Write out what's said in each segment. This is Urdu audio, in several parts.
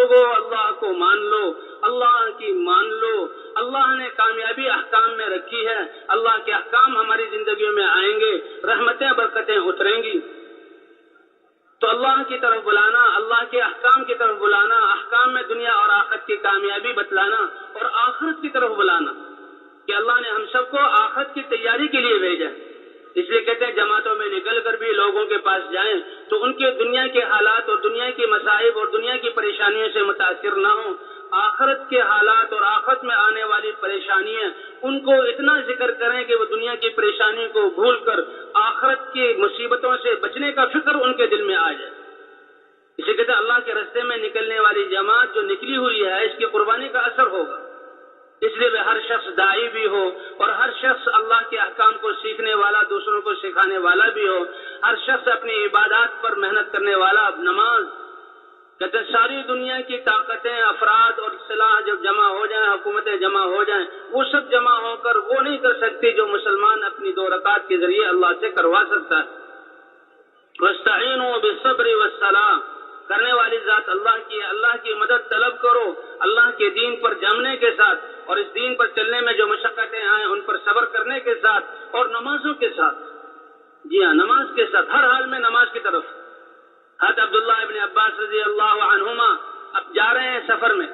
لوگوں اللہ کو مان لو، اللہ کی مان لو، اللہ نے کامیابی احکام میں رکھی ہے، اللہ کے احکام ہماری زندگیوں میں آئیں گے، رحمتیں برکتیں اتریں گی۔ تو اللہ کی طرف بلانا، اللہ کے احکام کی طرف بلانا، احکام میں دنیا اور آخرت کی کامیابی بتلانا اور آخرت کی طرف بلانا کہ اللہ نے ہم سب کو آخرت کی تیاری کے لیے بھیجا۔ اس لیے کہتے ہیں جماعتوں میں نکل کر بھی لوگوں کے پاس جائیں تو ان کے دنیا کے حالات اور دنیا کی مصائب اور دنیا کی پریشانیوں سے متاثر نہ ہوں، آخرت کے حالات اور آخرت میں آنے والی پریشانیاں ان کو اتنا ذکر کریں کہ وہ دنیا کی پریشانی کو بھول کر آخرت کی مصیبتوں سے بچنے کا فکر ان کے دل میں آ جائے۔ اسے کہتے ہیں اللہ کے راستے میں نکلنے والی جماعت جو نکلی ہوئی ہے اس کی قربانی کا اثر ہوگا۔ اس لیے ہر شخص داعی بھی ہو اور ہر شخص اللہ کے احکام کو سیکھنے والا، دوسروں کو سکھانے والا بھی ہو، ہر شخص اپنی عبادات پر محنت کرنے والا، نماز کہتے ہیں ساری دنیا کی طاقتیں، افراد اور اصلاح جب جمع ہو جائیں، حکومتیں جمع ہو جائیں، وہ سب جمع ہو کر وہ نہیں کر سکتی جو مسلمان اپنی 2 رکعت کے ذریعے اللہ سے کروا سکتا ہے۔ وَاسْتَعِينُوا بِالصَّبْرِ وَالصَّلَاةِ، کرنے والی ذات اللہ کی ہے، اللہ کی مدد طلب کرو اللہ کے دین پر جمنے کے ساتھ، اور اس دین پر چلنے میں جو مشقتیں آئیں ان پر صبر کرنے کے ساتھ اور نمازوں کے ساتھ۔ جی ہاں، نماز کے ساتھ، ہر حال میں نماز کی طرف۔ حضرت عبداللہ ابن عباس رضی اللہ عنہما اب جا رہے ہیں سفر میں،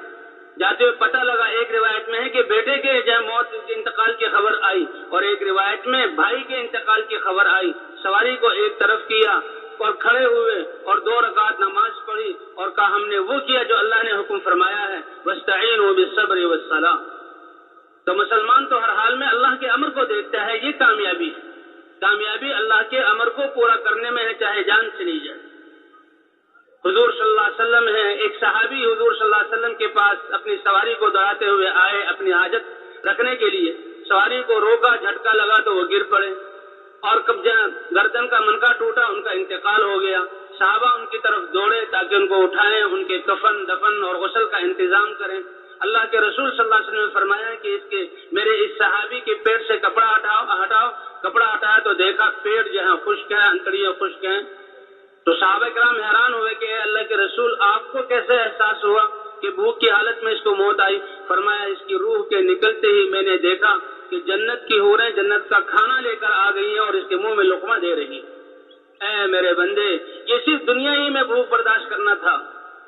جاتے ہوئے پتہ لگا، ایک روایت میں ہے کہ بیٹے کے موت کے انتقال کی خبر آئی، اور ایک روایت میں بھائی کے انتقال کی خبر آئی۔ سواری کو ایک طرف کیا اور کھڑے ہوئے اور 2 رکعت نماز پڑھی اور کہا ہم نے وہ کیا جو اللہ نے حکم فرمایا ہے، وَاسْتَعِينُوا بِالصَّبْرِ وَالصَّلَاةِ۔ تو مسلمان تو ہر حال میں اللہ کے امر کو دیکھتا ہے، یہ کامیابی ہے۔ کامیابی اللہ کے امر کو پورا کرنے میں ہے، چاہے جان چلی جائے۔ حضور صلی اللہ علیہ وسلم ہے، ایک صحابی حضور صلی اللہ علیہ وسلم کے پاس اپنی سواری کو دوڑاتے ہوئے آئے اپنی حاجت رکھنے کے لیے، سواری کو روکا، جھٹکا لگا تو وہ گر پڑے اور گردن کا منکا ٹوٹا، ان کا انتقال ہو گیا۔ صحابہ ان کی طرف دوڑے تاکہ ان کو اٹھائیں، ان کے کفن دفن اور غسل کا انتظام کریں۔ اللہ کے رسول صلی اللہ علیہ وسلم نے فرمایا کہ میرے اس صحابی کے پیٹ سے کپڑا ہٹاؤ۔ کپڑا ہٹایا تو دیکھا پیٹ جو ہے خشک ہے، انتڑیاں خشک ہیں۔ تو صحابہ کرام حیران ہوئے کہ اے اللہ کے رسول، آپ کو کیسے احساس ہوا کہ بھوک کی حالت میں اس کو موت آئی؟ فرمایا اس کی روح کے نکلتے ہی میں نے دیکھا کہ جنت کی حوریں جنت کا کھانا لے کر آ گئی ہیں اور اس کے منہ میں لقمہ دے رہی۔ اے میرے بندے، یہ صرف دنیا ہی میں بھوک برداشت کرنا تھا۔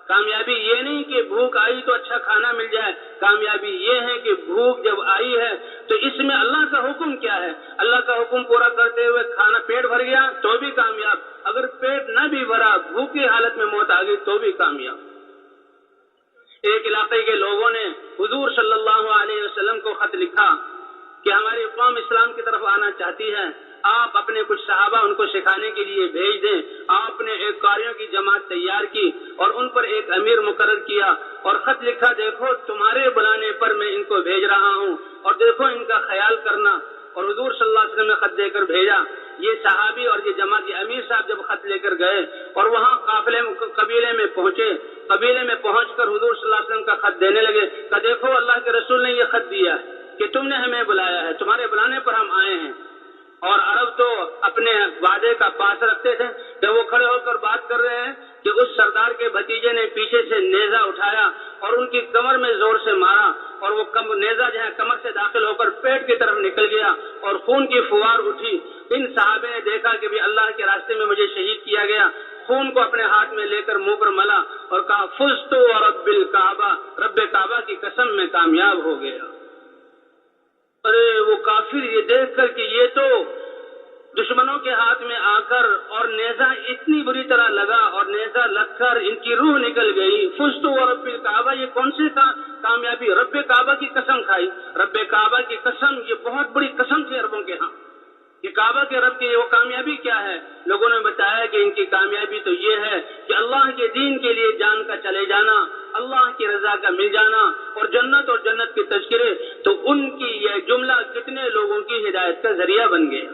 کامیابی یہ نہیں کہ بھوک آئی تو اچھا کھانا مل جائے، کامیابی یہ ہے کہ بھوک جب آئی ہے تو اس میں اللہ کا حکم کیا ہے، اللہ کا حکم پورا کرتے ہوئے کھانا پیٹ بھر گیا تو بھی کامیاب، اگر پیٹ نہ بھی بھرا، بھوک کی حالت میں موت آ گئی تو بھی کامیاب۔ ایک علاقے کے لوگوں نے حضور صلی اللہ علیہ وسلم کو خط لکھا کہ ہماری قوم اسلام کی طرف آنا چاہتی ہے، آپ اپنے کچھ صحابہ ان کو سکھانے کے لیے بھیج دیں۔ آپ نے ایک قاریوں کی جماعت تیار کی اور ان پر ایک امیر مقرر کیا اور خط لکھا، دیکھو تمہارے بلانے پر میں ان کو بھیج رہا ہوں اور دیکھو ان کا خیال کرنا۔ اور حضور صلی اللہ علیہ وسلم نے خط دے کر بھیجا۔ یہ صحابی اور یہ جماعت امیر صاحب جب خط لے کر گئے اور وہاں قبیلے میں پہنچے، قبیلے میں پہنچ کر حضور صلی اللہ علیہ وسلم کا خط دینے لگے کہ دیکھو اللہ کے رسول نے یہ خط دیا ہے کہ تم نے ہمیں بلایا ہے، تمہارے بلانے پر ہم آئے ہیں۔ اور عرب تو اپنے وعدے کا پاس رکھتے تھے کہ وہ کھڑے ہو کر بات کر رہے ہیں کہ اس سردار کے بھتیجے نے پیچھے سے نیزہ اٹھایا اور ان کی کمر میں زور سے مارا اور وہ نیزہ جو ہے کمر سے داخل ہو کر پیٹ کی طرف نکل گیا اور خون کی فوار اٹھی۔ ان صحابے نے دیکھا کہ بھی اللہ کے راستے میں مجھے شہید کیا گیا، خون کو اپنے ہاتھ میں لے کر منہ پر ملا اور کہا فزت ورب الکعبہ، رب کعبہ کی قسم میں کامیاب ہو گیا۔ ارے وہ کافر یہ دیکھ کر کہ یہ تو دشمنوں کے ہاتھ میں آ کر اور نیزہ اتنی بری طرح لگا اور نیزہ لگ کر ان کی روح نکل گئی۔ فزت ورب الکعبہ، یہ کون سی کامیابی؟ رب کعبہ کی قسم کھائی۔ رب کعبہ کی قسم، یہ بہت بڑی قسم تھی عربوں کے ہاں کہ کعبہ کے رب کی وہ کامیابی کیا ہے؟ لوگوں نے بتایا کہ ان کی کامیابی تو یہ ہے کہ اللہ کے دین کے لیے جان کا چلے جانا، اللہ کی رضا کا مل جانا اور جنت کے تذکرے، تو ان کی یہ جملہ کتنے لوگوں کی ہدایت کا ذریعہ بن گیا۔